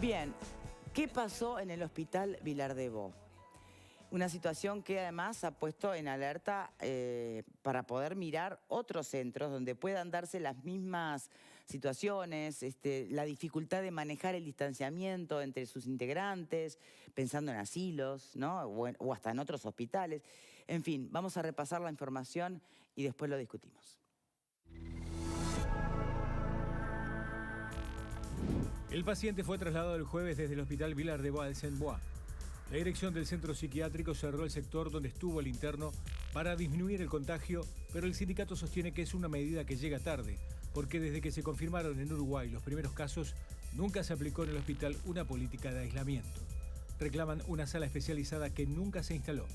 Bien, ¿qué pasó en el hospital Vilar de Bo? Una situación que además ha puesto en alerta para poder mirar otros centros donde puedan darse las mismas situaciones, la dificultad de manejar el distanciamiento entre sus integrantes, pensando en asilos, ¿no? o hasta en otros hospitales. En fin, vamos a repasar la información y después lo discutimos. El paciente fue trasladado el jueves desde el hospital Vilar de Bo al Saint-Bois. La dirección del centro psiquiátrico cerró el sector donde estuvo el interno para disminuir el contagio, pero el sindicato sostiene que es una medida que llega tarde, porque desde que se confirmaron en Uruguay los primeros casos, nunca se aplicó en el hospital una política de aislamiento. Reclaman una sala especializada que nunca se instaló.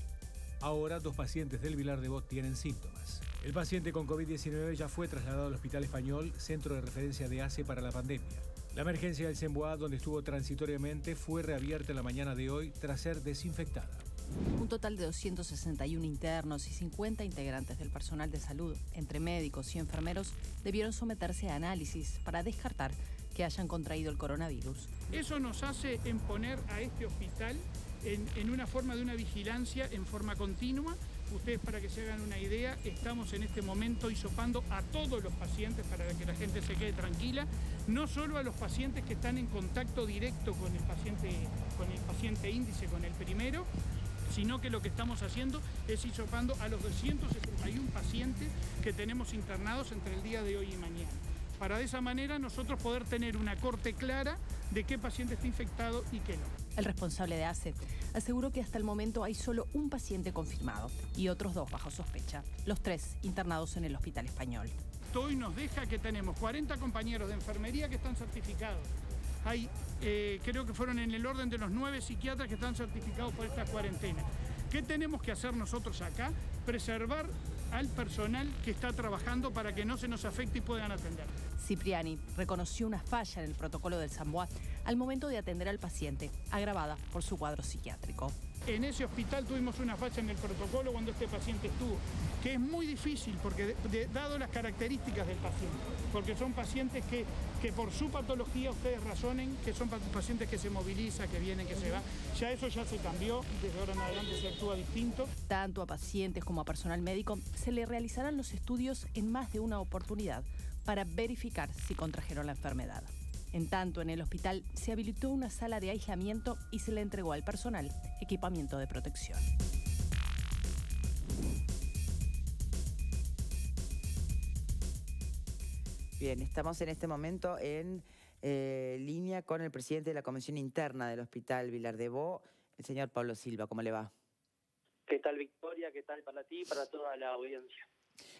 Ahora, 2 pacientes del Vilar de Bo tienen síntomas. El paciente con COVID-19 ya fue trasladado al Hospital Español, centro de referencia de ACE para la pandemia. La emergencia del Saint-Bois, donde estuvo transitoriamente, fue reabierta la mañana de hoy tras ser desinfectada. Un total de 261 internos y 50 integrantes del personal de salud, entre médicos y enfermeros, debieron someterse a análisis para descartar que hayan contraído el coronavirus. Eso nos hace poner a este hospital en una forma de una vigilancia en forma continua. Ustedes, para que se hagan una idea, estamos en este momento hisopando a todos los pacientes para que la gente se quede tranquila, no solo a los pacientes que están en contacto directo con el paciente índice, con el primero, sino que lo que estamos haciendo es hisopando a los 261 pacientes que tenemos internados entre el día de hoy y mañana, para de esa manera nosotros poder tener una corte clara de qué paciente está infectado y qué no. El responsable de ACE aseguró que hasta el momento hay solo un paciente confirmado y otros 2 bajo sospecha, los 3 internados en el Hospital Español. Hoy nos deja que tenemos 40 compañeros de enfermería que están certificados. Hay, creo que fueron en el orden de los 9 psiquiatras que están certificados por esta cuarentena. ¿Qué tenemos que hacer nosotros acá? Preservar al personal que está trabajando para que no se nos afecte y puedan atender. Cipriani reconoció una falla en el protocolo del Saint-Bois al momento de atender al paciente, agravada por su cuadro psiquiátrico. En ese hospital tuvimos una falla en el protocolo cuando este paciente estuvo, que es muy difícil porque dado las características del paciente, porque son pacientes que por su patología ustedes razonen que son pacientes que se movilizan, que vienen, que se van. Ya eso ya se cambió, desde ahora en adelante se actúa distinto. Tanto a pacientes como a personal médico se le realizarán los estudios en más de una oportunidad para verificar si contrajeron la enfermedad. En tanto, en el hospital se habilitó una sala de aislamiento y se le entregó al personal equipamiento de protección. Bien, estamos en este momento en línea con el presidente de la Comisión Interna del Hospital Vilar de Bo, el señor Pablo Silva. ¿Cómo le va? ¿Qué tal, Victoria? ¿Qué tal para ti y para toda la audiencia?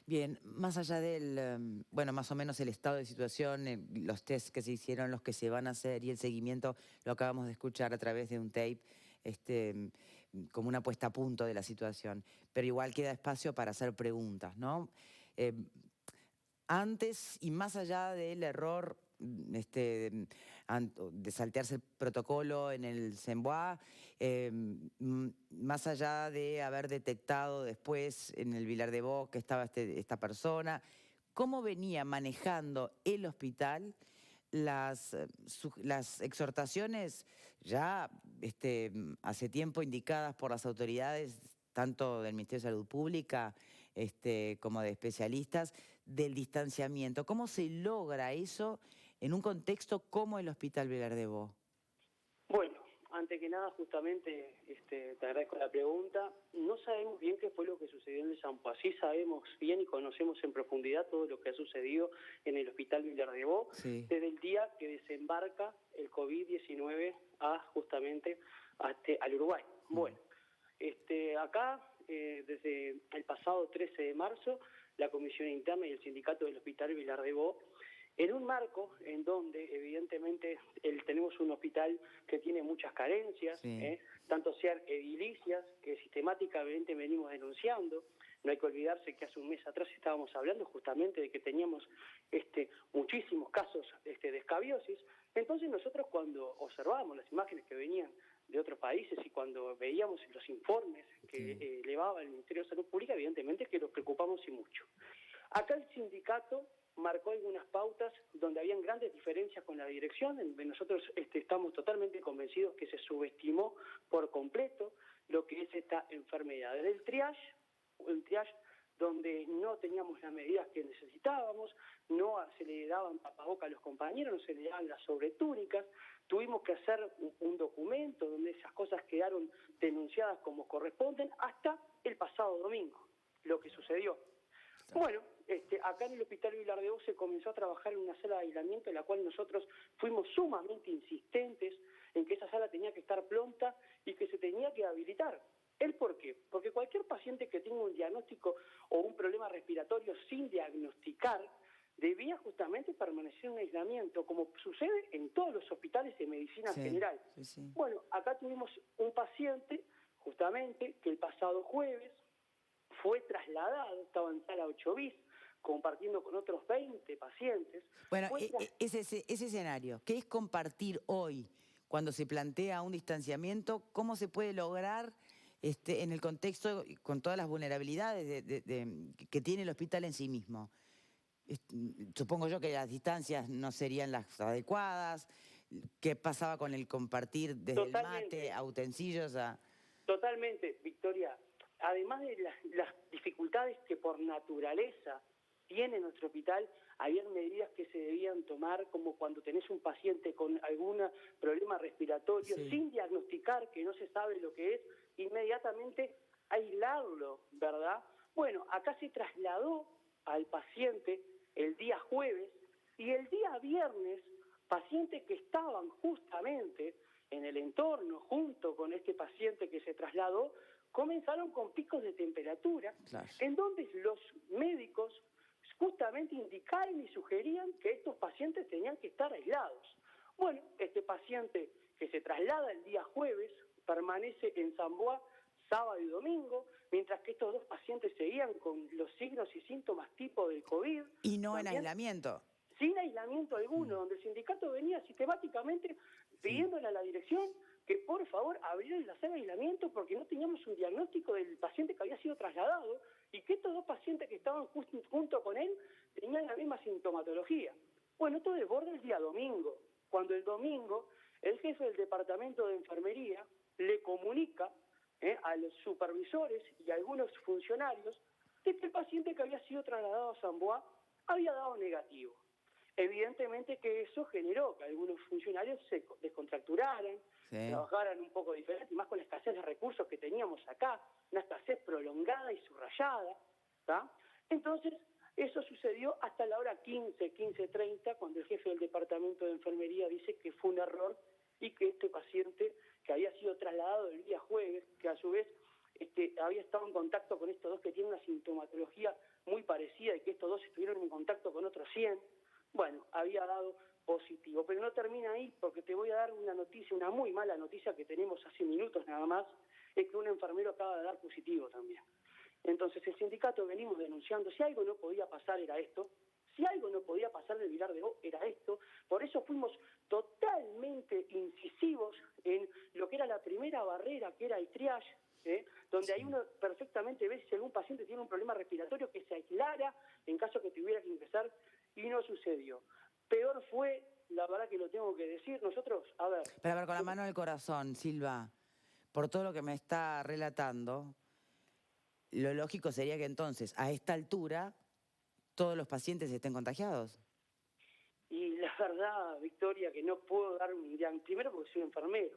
Bien, más allá del, bueno, más o menos el estado de situación, los test que se hicieron, los que se van a hacer y el seguimiento, lo acabamos de escuchar a través de un tape, como una puesta a punto de la situación. Pero igual queda espacio para hacer preguntas, ¿no? Antes y más allá del error de saltearse el protocolo en el Saint-Bois, más allá de haber detectado después en el Vilar de Bo que estaba esta persona, ¿cómo venía manejando el hospital las exhortaciones ya hace tiempo indicadas por las autoridades, tanto del Ministerio de Salud Pública como de especialistas, del distanciamiento? ¿Cómo se logra eso en un contexto como el Hospital Vilar de Bo? Bueno, antes que nada, justamente, te agradezco la pregunta. No sabemos bien qué fue lo que sucedió en el Saint-Bois. Sí sabemos bien y conocemos en profundidad todo lo que ha sucedido en el Hospital Vilar de Bo, sí, desde el día que desembarca el COVID-19 justamente al Uruguay. Bueno. Acá, desde el pasado 13 de marzo, la Comisión Interna y el Sindicato del Hospital Vilar de Bo, en un marco en donde evidentemente tenemos un hospital que tiene muchas carencias, sí, tanto sean edilicias, que sistemáticamente venimos denunciando. No hay que olvidarse que hace un mes atrás estábamos hablando justamente de que teníamos muchísimos casos de escabiosis. Entonces nosotros, cuando observábamos las imágenes que venían de otros países y cuando veíamos los informes que elevaba el Ministerio de Salud Pública, evidentemente que nos preocupamos y mucho. Acá el sindicato marcó algunas pautas donde habían grandes diferencias con la dirección. Nosotros estamos totalmente convencidos que se subestimó por completo lo que es esta enfermedad. Desde el triage donde no teníamos las medidas que necesitábamos, no se le daban tapabocas a los compañeros, no se le daban las sobretúnicas, tuvimos que hacer un documento donde esas cosas quedaron denunciadas como corresponden hasta el pasado domingo, lo que sucedió. Bueno, acá en el Hospital Vilar de Bo se comenzó a trabajar en una sala de aislamiento en la cual nosotros fuimos sumamente insistentes en que esa sala tenía que estar pronta y que se tenía que habilitar. ¿El por qué? Porque cualquier paciente que tenga un diagnóstico o un problema respiratorio sin diagnosticar debía justamente permanecer en aislamiento, como sucede en todos los hospitales de medicina general. Sí. Bueno, acá tuvimos un paciente justamente que el pasado jueves fue trasladado, estaba en sala 8 bis, compartiendo con otros 20 pacientes. Bueno, ese escenario, ¿qué es compartir hoy cuando se plantea un distanciamiento? ¿Cómo se puede lograr en el contexto, con todas las vulnerabilidades que tiene el hospital en sí mismo? Supongo yo que las distancias no serían las adecuadas. ¿Qué pasaba con el compartir desde el mate a utensilios a...? Totalmente, Victoria. Además de las dificultades que por naturaleza tiene nuestro hospital, había medidas que se debían tomar, como cuando tenés un paciente con algún problema respiratorio sin diagnosticar, que no se sabe lo que es, inmediatamente aislarlo, ¿verdad? Bueno, acá se trasladó al paciente el día jueves y el día viernes, pacientes que estaban justamente en el entorno junto con este paciente que se trasladó, comenzaron con picos de temperatura, en donde los médicos justamente indicaron y sugerían que estos pacientes tenían que estar aislados. Bueno, este paciente que se traslada el día jueves permanece en San Boa sábado y domingo, mientras que estos dos pacientes seguían con los signos y síntomas tipo del COVID. Y no en aislamiento. Sin aislamiento alguno, donde el sindicato venía sistemáticamente pidiéndole a la dirección que por favor abrieran la sala de aislamiento porque no teníamos un diagnóstico del paciente que había sido trasladado y que estos dos pacientes que estaban junto con él tenían la misma sintomatología. Bueno, esto desborda el día domingo, cuando el domingo el jefe del departamento de enfermería le comunica a los supervisores y a algunos funcionarios de que el paciente que había sido trasladado a San Boa había dado negativo. Evidentemente que eso generó que algunos funcionarios se descontracturaran, trabajaran un poco diferente, y más con la escasez de recursos que teníamos acá, una escasez prolongada y subrayada, ¿tá? Entonces, eso sucedió hasta la hora 15:30, cuando el jefe del departamento de enfermería dice que fue un error y que este paciente que había sido trasladado el día jueves, que a su vez había estado en contacto con estos dos que tienen una sintomatología muy parecida y que estos dos estuvieron en contacto con otros 100, bueno, había dado positivo. Pero no termina ahí, porque te voy a dar una noticia, una muy mala noticia que tenemos hace minutos nada más, es que un enfermero acaba de dar positivo también. Entonces el sindicato venimos denunciando, si algo no podía pasar era esto, si algo no podía pasar del Vilar de Bo era esto, por eso fuimos totalmente incisivos en lo que era la primera barrera, que era el triage, donde ahí uno perfectamente ve si algún paciente tiene un problema respiratorio que se aislara en caso que tuviera que ingresar, y no sucedió. Peor fue, la verdad que lo tengo que decir, nosotros, a ver... Pero a ver, con la mano en el corazón, Silva, por todo lo que me está relatando, lo lógico sería que entonces, a esta altura, todos los pacientes estén contagiados. Y la verdad, Victoria, que no puedo dar un diagnóstico, primero porque soy enfermero,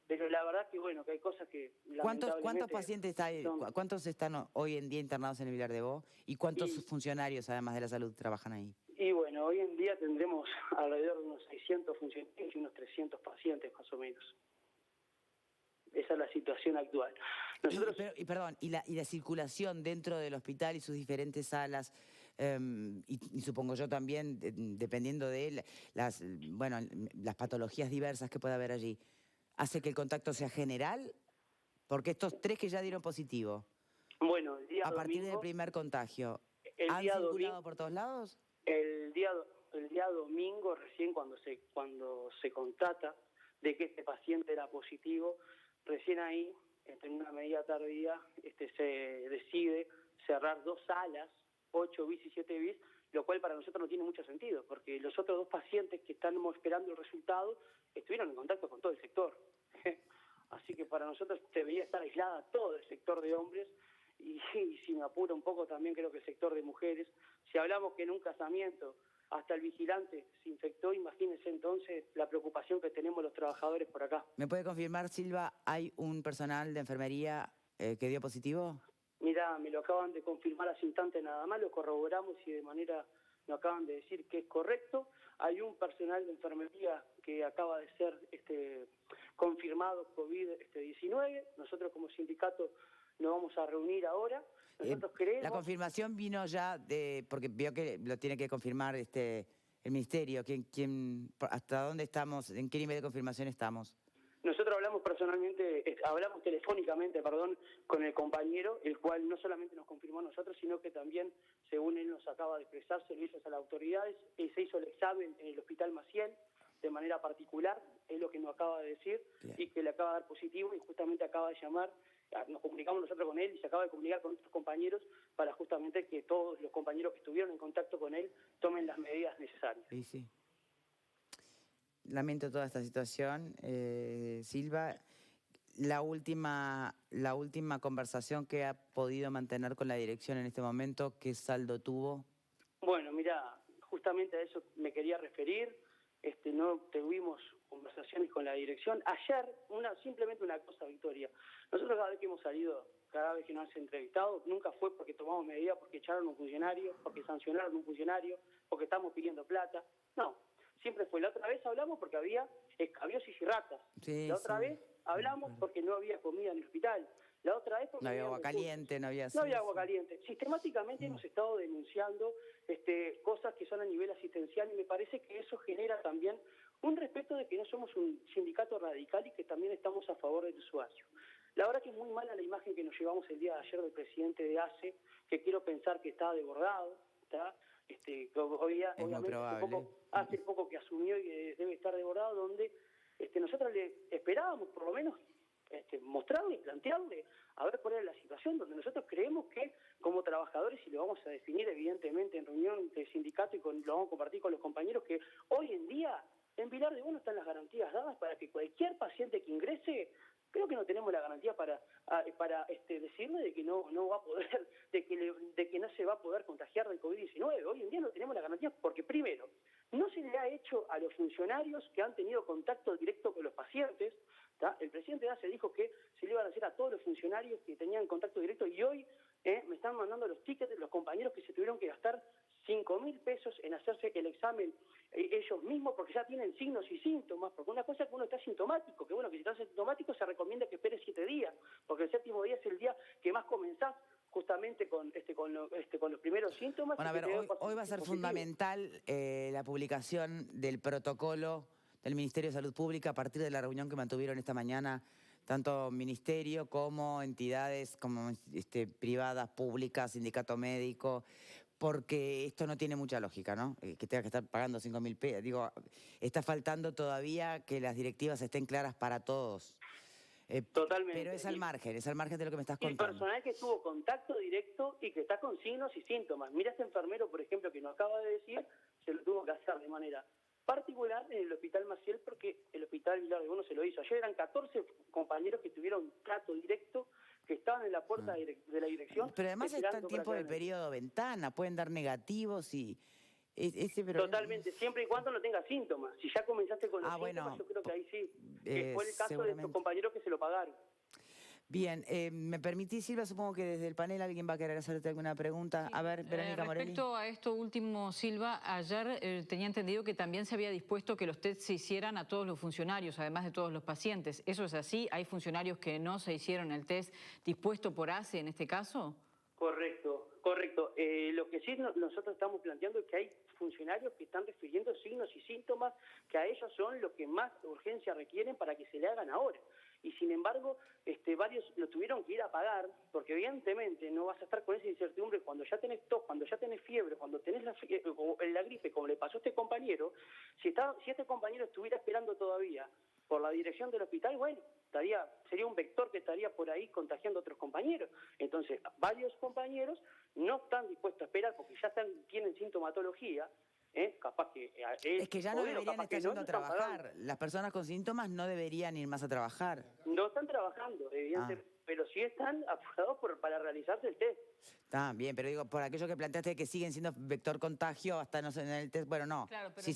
pero la verdad que bueno, que hay cosas que lamentablemente... ¿Cuántos pacientes hay? ¿Cuántos están hoy en día internados en el Vilar de Bo? ¿Y cuántos funcionarios, además de la salud, trabajan ahí? Y bueno, hoy en día tendremos alrededor de unos 600 funcionarios y unos 300 pacientes más o menos. Esa es la situación actual. Nosotros... ¿Y la circulación dentro del hospital y sus diferentes salas, y supongo yo también, dependiendo de las patologías diversas que pueda haber allí, hace que el contacto sea general? Porque estos 3 que ya dieron positivo, bueno, el día a partir domingo, del primer contagio, ¿han circulado por todos lados? El día domingo, recién cuando se constata de que este paciente era positivo, recién ahí, en una medida tardía, se decide cerrar 2 salas, 8 bis y 7 bis, lo cual para nosotros no tiene mucho sentido, porque los otros 2 pacientes que estamos esperando el resultado estuvieron en contacto con todo el sector. Así que para nosotros debería estar aislada todo el sector de hombres y si me apuro un poco también creo que el sector de mujeres. Si hablamos que en un casamiento hasta el vigilante se infectó, imagínense entonces la preocupación que tenemos los trabajadores por acá. ¿Me puede confirmar, Silva, hay un personal de enfermería que dio positivo? Mirá, me lo acaban de confirmar hace un instante nada más, lo corroboramos y de manera me acaban de decir que es correcto. Hay un personal de enfermería que acaba de ser confirmado COVID-19. Nosotros como sindicato nos vamos a reunir ahora. Nosotros creemos... La confirmación vino ya porque veo que lo tiene que confirmar el Ministerio. ¿Hasta dónde estamos? ¿En qué nivel de confirmación estamos? Nosotros hablamos telefónicamente, con el compañero, el cual no solamente nos confirmó a nosotros, sino que también, según él nos acaba de expresar, se lo hizo a las autoridades, se hizo el examen en el Hospital Maciel, de manera particular, es lo que nos acaba de decir, bien, y que le acaba de dar positivo y justamente acaba de llamar, nos comunicamos nosotros con él y se acaba de comunicar con nuestros compañeros para justamente que todos los compañeros que estuvieron en contacto con él tomen las medidas necesarias. Sí, sí. Lamento toda esta situación. Silva, la última conversación que ha podido mantener con la dirección en este momento, ¿qué saldo tuvo? Bueno, mira, justamente a eso me quería referir. No tuvimos conversaciones con la dirección. Ayer, simplemente una cosa, Victoria. Nosotros cada vez que hemos salido, cada vez que nos han entrevistado, nunca fue porque tomamos medidas, porque echaron a un funcionario, porque sancionaron a un funcionario, porque estamos pidiendo plata. No, siempre fue. La otra vez hablamos porque había escabiosis y ratas. Sí, la otra vez hablamos porque no había comida en el hospital. La otra vez porque no había agua caliente, no había agua caliente. Sistemáticamente hemos estado denunciando cosas que son a nivel asistencial y me parece que eso genera también un respeto de que no somos un sindicato radical y que también estamos a favor del usuario. La verdad que es muy mala la imagen que nos llevamos el día de ayer del presidente de ACE, que quiero pensar que está desbordado, ¿está? Obviamente hace poco que asumió y debe estar desbordado, donde nosotros le esperábamos por lo menos mostrarle y plantearle a ver cuál era la situación, donde nosotros creemos que como trabajadores, y lo vamos a definir evidentemente en reunión de sindicato y lo vamos a compartir con los compañeros, que hoy en día en Vilar de Bo están las garantías dadas para que cualquier paciente que ingrese, creo que no tenemos la garantía para decirle de que no va a poder, de que no se va a poder contagiar del COVID-19. Hoy en día no tenemos la garantía porque primero, no se le ha hecho a los funcionarios que han tenido contacto directo con los pacientes. ¿Tá? El presidente de ACE dijo que se le iban a hacer a todos los funcionarios que tenían contacto directo y hoy me están mandando los tickets de los compañeros que se tuvieron que gastar 5.000 pesos en hacerse el examen ellos mismos porque ya tienen signos y síntomas, porque una cosa es que uno está sintomático, que bueno, que si está sintomático se recomienda que espere 7 días, porque el 7º día es el día que más comenzás justamente con los primeros síntomas. Bueno, a ver, hoy va a ser fundamental la publicación del protocolo del Ministerio de Salud Pública a partir de la reunión que mantuvieron esta mañana tanto ministerio como entidades como privadas, públicas, sindicato médico, porque esto no tiene mucha lógica, ¿no? Que tenga que estar pagando 5.000 pesos. Digo, está faltando todavía que las directivas estén claras para todos. Totalmente. Pero es al margen de lo que me estás contando. El personal que tuvo contacto directo y que está con signos y síntomas. Mira este enfermero, por ejemplo, que nos acaba de decir, se lo tuvo que hacer de manera particular en el Hospital Maciel porque el Hospital Vilar de Bo no se lo hizo. Ayer eran 14 compañeros que tuvieron trato directo, que estaban en la puerta de la dirección. Pero además está el tiempo del periodo ventana, pueden dar negativos y... Totalmente, siempre y cuando no tenga síntomas. Si ya comenzaste con los síntomas, yo creo que ahí sí. Que fue el caso de estos compañeros que se lo pagaron. Bien, ¿me permitís, Silva? Supongo que desde el panel alguien va a querer hacerte alguna pregunta. Sí, a ver, Verónica Morelli. Respecto a esto último, Silva, ayer tenía entendido que también se había dispuesto que los test se hicieran a todos los funcionarios, además de todos los pacientes. ¿Eso es así? ¿Hay funcionarios que no se hicieron el test dispuesto por ACE en este caso? Correcto, correcto. Lo que sí nosotros estamos planteando es que hay funcionarios que están refiriendo signos y síntomas que a ellos son los que más urgencia requieren para que se le hagan ahora. Y sin embargo, varios lo tuvieron que ir a pagar, porque evidentemente no vas a estar con esa incertidumbre cuando ya tenés tos, cuando ya tenés fiebre, cuando tenés la gripe, como le pasó a este compañero. Si este compañero estuviera esperando todavía por la dirección del hospital, bueno, sería un vector que estaría por ahí contagiando a otros compañeros. Entonces, varios compañeros no están dispuestos a esperar porque ya tienen sintomatología. Capaz que es que ya no deberían estar yendo a trabajar. Las personas con síntomas no deberían ir más a trabajar. No están trabajando, evidentemente, pero sí están apurados para realizarse el test. Está bien, pero digo, por aquello que planteaste que siguen siendo vector contagio hasta no sé, en el test, bueno, no. Claro, pero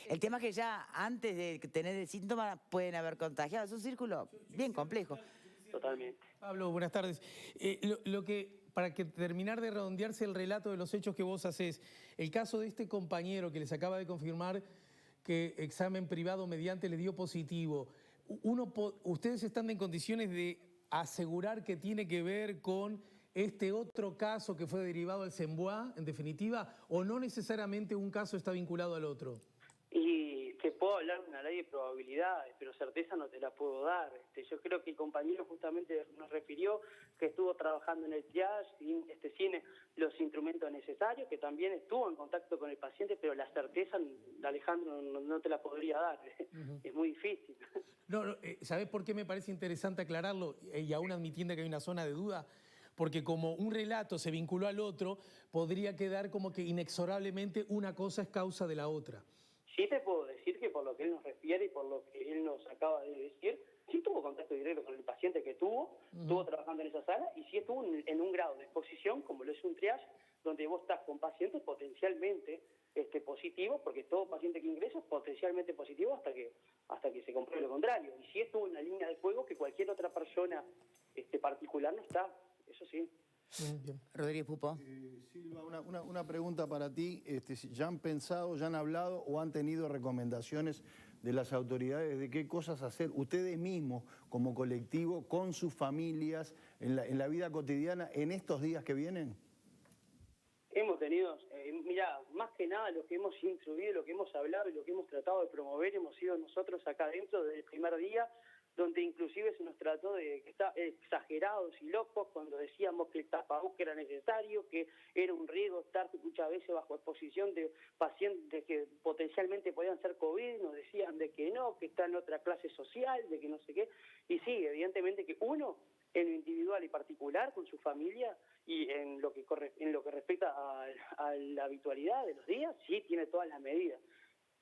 el tema es que ya antes de tener el síntoma pueden haber contagiado. Es un círculo bien complejo. Totalmente. Pablo, buenas tardes. Para que terminar de redondearse el relato de los hechos que vos hacés, el caso de este compañero que les acaba de confirmar que examen privado mediante le dio positivo, ¿ustedes están en condiciones de asegurar que tiene que ver con este otro caso que fue derivado al Semboá, en definitiva, o no necesariamente un caso está vinculado al otro? Y te puedo hablar de una ley de probabilidades, pero certeza no te la puedo dar. Yo creo que el compañero justamente nos refirió que estuvo trabajando en el triage sin los instrumentos necesarios, que también estuvo en contacto con el paciente, pero la certeza, Alejandro, no te la podría dar. Es muy difícil. ¿Sabés por qué me parece interesante aclararlo? Y aún admitiendo que hay una zona de duda, porque como un relato se vinculó al otro, podría quedar como que inexorablemente una cosa es causa de la otra. Sí te puedo decir que por lo que él nos refiere y por lo que él nos acaba de decir, sí tuvo contacto directo con el paciente que estuvo trabajando en esa sala y sí estuvo en un grado de exposición, como lo es un triage, donde vos estás con pacientes potencialmente positivos, porque todo paciente que ingresa es potencialmente positivo hasta que se compruebe lo contrario. Y sí estuvo en la línea de fuego que cualquier otra persona particular no está, eso sí. Bien. Rodríguez Pupo. Silva, una pregunta para ti. ¿Ya han pensado, ya han hablado o han tenido recomendaciones de las autoridades de qué cosas hacer ustedes mismos como colectivo, con sus familias, en la vida cotidiana, en estos días que vienen? Hemos tenido, mira, más que nada lo que hemos instruido, lo que hemos hablado y lo que hemos tratado de promover, hemos sido nosotros acá adentro desde el primer día, donde inclusive se nos trató de que está exagerados y locos cuando decíamos que el tapabocas era necesario, que era un riesgo estar muchas veces bajo exposición de pacientes que potencialmente podían ser COVID, nos decían de que no, que está en otra clase social, de que no sé qué, y sí, evidentemente que uno, en lo individual y particular, con su familia, y en lo que respecta a la habitualidad de los días, sí tiene todas las medidas.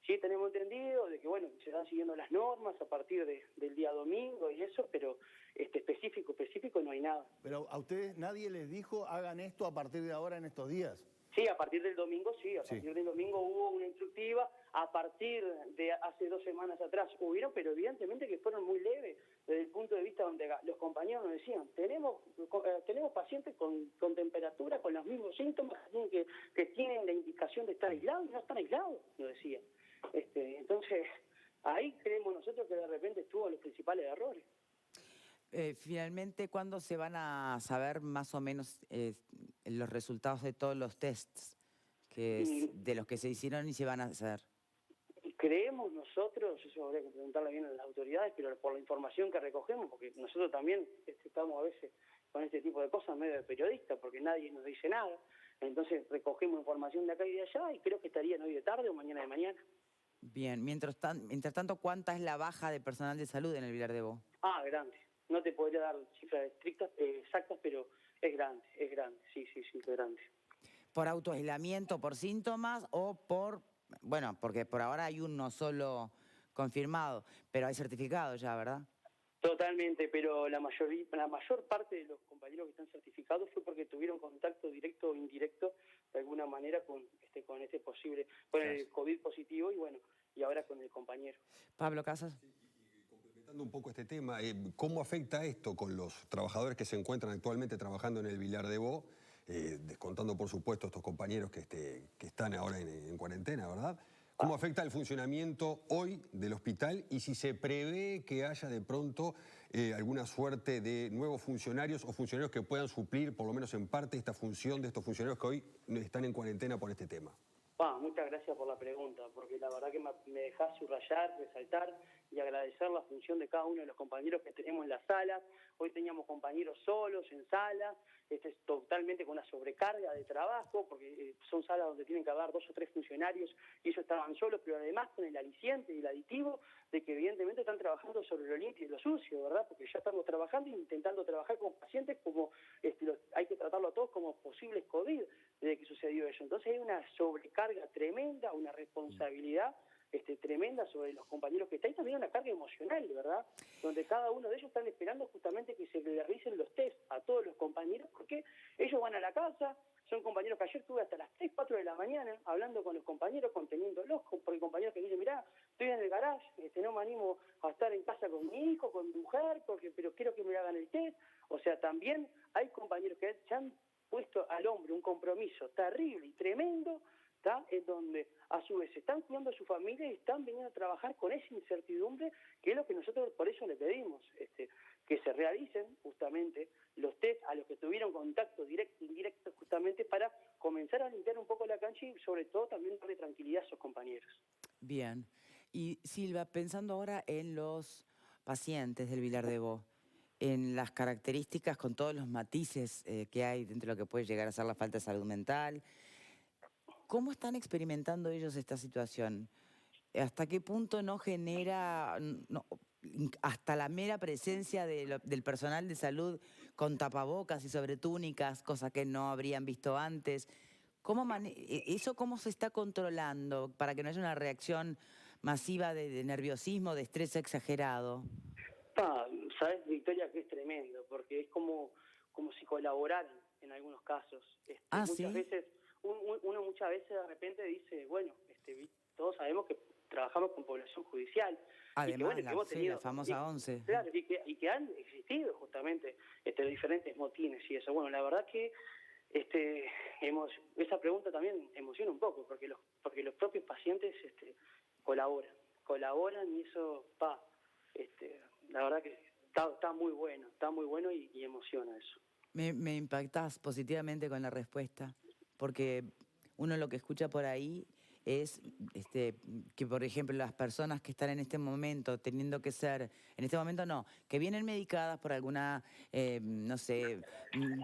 Sí tenemos entendido de que, bueno, se están siguiendo las normas a partir del día domingo y eso, pero específico no hay nada. Pero a ustedes nadie les dijo hagan esto a partir de ahora en estos días. Sí, a partir del domingo sí, a partir del domingo hubo una instructiva, a partir de hace 2 semanas atrás hubieron, pero evidentemente que fueron muy leves desde el punto de vista donde los compañeros nos decían, tenemos pacientes con temperatura, con los mismos síntomas, que tienen la indicación de estar aislados y no están aislados, nos decían. Entonces, ahí creemos nosotros que de repente estuvo los principales errores. Finalmente, ¿cuándo se van a saber más o menos los resultados de todos los tests de los que se hicieron y se van a hacer? Creemos nosotros, eso habría que preguntarle bien a las autoridades, pero por la información que recogemos, porque nosotros también estamos a veces con este tipo de cosas medio de periodista, porque nadie nos dice nada, entonces recogemos información de acá y de allá y creo que estarían hoy de tarde o mañana de mañana. Bien, mientras tanto, ¿cuánta es la baja de personal de salud en el Vilar de Bo? Grande. No te podría dar cifras exactas, pero es grande, sí, es grande. ¿Por autoaislamiento, por síntomas o por...? Bueno, porque por ahora hay uno solo confirmado, pero hay certificado ya, ¿verdad? Totalmente, pero la mayor parte de los compañeros que están certificados fue porque tuvieron contacto directo o indirecto de alguna manera con el COVID positivo y bueno, y ahora con el compañero. Pablo Casas. Complementando un poco este tema, ¿cómo afecta esto con los trabajadores que se encuentran actualmente trabajando en el Vilar de Bo? Descontando, por supuesto, estos compañeros que están ahora en cuarentena, ¿verdad? ¿Cómo afecta el funcionamiento hoy del hospital y si se prevé que haya de pronto alguna suerte de nuevos funcionarios o funcionarios que puedan suplir, por lo menos en parte, esta función de estos funcionarios que hoy están en cuarentena por este tema? Muchas gracias por la pregunta, porque la verdad que me dejás subrayar, resaltar y agradecer la función de cada uno de los compañeros que tenemos en la sala. Hoy teníamos compañeros solos en sala totalmente con una sobrecarga de trabajo, porque son salas donde tienen que haber 2 o 3 funcionarios y ellos estaban solos, pero además con el aliciente y el aditivo de que evidentemente están trabajando sobre lo limpio y lo sucio, ¿verdad? Porque ya estamos trabajando e intentando trabajar con pacientes como hay que tratarlo a todos como posibles COVID desde que sucedió eso. Entonces hay una sobrecarga tremenda, una responsabilidad tremenda sobre los compañeros que están, y también una carga emocional, ¿verdad? Donde cada uno de ellos están esperando justamente que se le realicen los test a todos los compañeros, porque ellos van a la casa, son compañeros que ayer estuve hasta las 3, 4 de la mañana hablando con los compañeros, conteniéndolos, porque compañeros que dicen, mirá, estoy en el garage, no me animo a estar en casa con mi hijo, con mi mujer, pero quiero que me hagan el test. O sea, también hay compañeros que se han puesto al hombre un compromiso terrible y tremendo, en donde a su vez están cuidando a su familia y están viniendo a trabajar con esa incertidumbre, que es lo que nosotros por eso le pedimos, que se realicen justamente los test a los que tuvieron contacto directo e indirecto, justamente para comenzar a limpiar un poco la cancha y sobre todo también darle tranquilidad a sus compañeros. Bien. Y Silva, pensando ahora en los pacientes del Vilar de Bo, en las características con todos los matices que hay dentro de lo que puede llegar a ser la falta de salud mental, ¿cómo están experimentando ellos esta situación? ¿Hasta qué punto no genera, hasta la mera presencia del personal de salud con tapabocas y sobre túnicas, cosa que no habrían visto antes? ¿Eso cómo se está controlando para que no haya una reacción masiva de nerviosismo, de estrés exagerado? Sabes, Victoria, que es tremendo, porque es como si colaboraran en algunos casos. Muchas veces uno muchas veces de repente dice, bueno, todos sabemos que trabajamos con población judicial. Además, y que, bueno, la famosa 11. Claro, y que han existido justamente diferentes motines y eso. Bueno, la verdad que esa pregunta también emociona un poco, porque los propios pacientes colaboran y eso, la verdad que está muy bueno y emociona eso. Me impactás positivamente con la respuesta, porque uno lo que escucha por ahí es que, por ejemplo, las personas que están en este momento teniendo que ser, en este momento no, que vienen medicadas por alguna, no sé,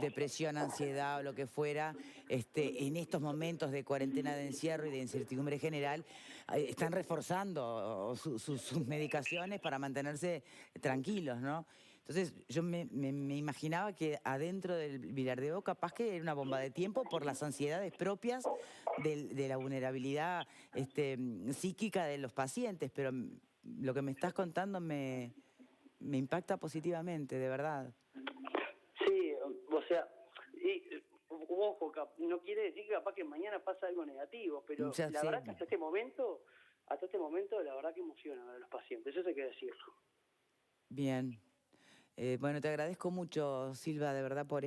depresión, ansiedad o lo que fuera, en estos momentos de cuarentena, de encierro y de incertidumbre general, están reforzando sus medicaciones para mantenerse tranquilos, ¿no? Entonces, yo me imaginaba que adentro del Vilar de Bo capaz que era una bomba de tiempo por las ansiedades propias de la vulnerabilidad psíquica de los pacientes, pero lo que me estás contando me impacta positivamente, de verdad. Sí, o sea, ojo, no quiere decir que capaz que mañana pasa algo negativo, pero la verdad que hasta este momento, la verdad que emociona a los pacientes, eso hay que decirlo. Bien. Bueno, te agradezco mucho, Silva, de verdad, por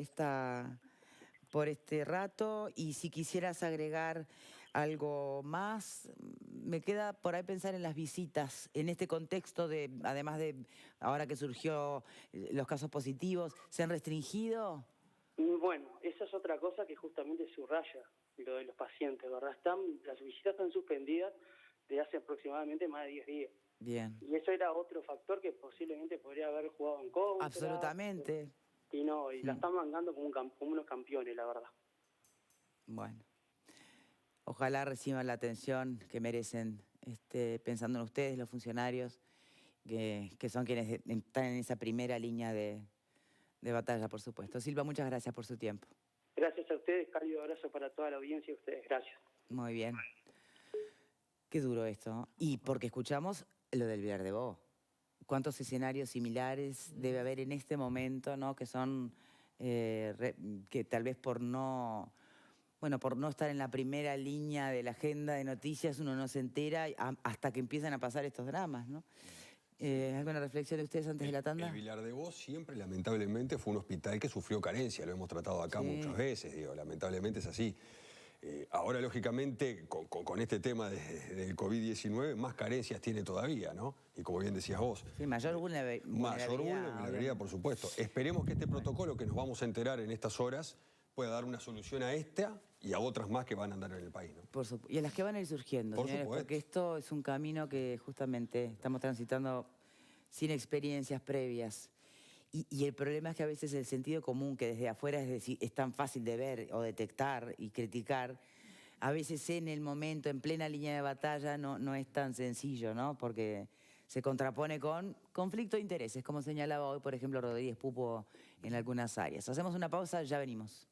este rato. Y si quisieras agregar algo más, me queda por ahí pensar en las visitas, en este contexto además de ahora que surgió los casos positivos, ¿se han restringido? Bueno, esa es otra cosa que justamente subraya lo de los pacientes, ¿verdad? Las visitas están suspendidas desde hace aproximadamente más de 10 días. Bien. Y eso era otro factor que posiblemente podría haber jugado en contra. Absolutamente. Y la están mangando como unos campeones, la verdad. Bueno. Ojalá reciban la atención que merecen, pensando en ustedes, los funcionarios, que son quienes están en esa primera línea de batalla, por supuesto. Silva, muchas gracias por su tiempo. Gracias a ustedes, cálido abrazo para toda la audiencia y ustedes. Gracias. Muy bien. Qué duro esto, ¿no? Y porque escuchamos lo del Vilar de Bo. ¿Cuántos escenarios similares debe haber en este momento, ¿no? Que son, que tal vez por no estar en la primera línea de la agenda de noticias, uno no se entera hasta que empiezan a pasar estos dramas, ¿no? ¿Alguna reflexión de ustedes antes de la tanda? El Vilar de Bo siempre, lamentablemente, fue un hospital que sufrió carencia. Lo hemos tratado acá muchas veces, lamentablemente es así. Ahora, lógicamente, con este tema del COVID-19, más carencias tiene todavía, ¿no? Y como bien decías vos. Sí, mayor vulnerabilidad. Mayor vulnerabilidad, por supuesto. Esperemos que este protocolo que nos vamos a enterar en estas horas pueda dar una solución a esta y a otras más que van a andar en el país, ¿no? Y a las que van a ir surgiendo, señores, porque esto es un camino que justamente estamos transitando sin experiencias previas. Y el problema es que a veces el sentido común, que desde afuera es tan fácil de ver o detectar y criticar, a veces en el momento, en plena línea de batalla, no es tan sencillo, ¿no? Porque se contrapone con conflicto de intereses, como señalaba hoy, por ejemplo, Rodríguez Pupo en algunas áreas. Hacemos una pausa, ya venimos.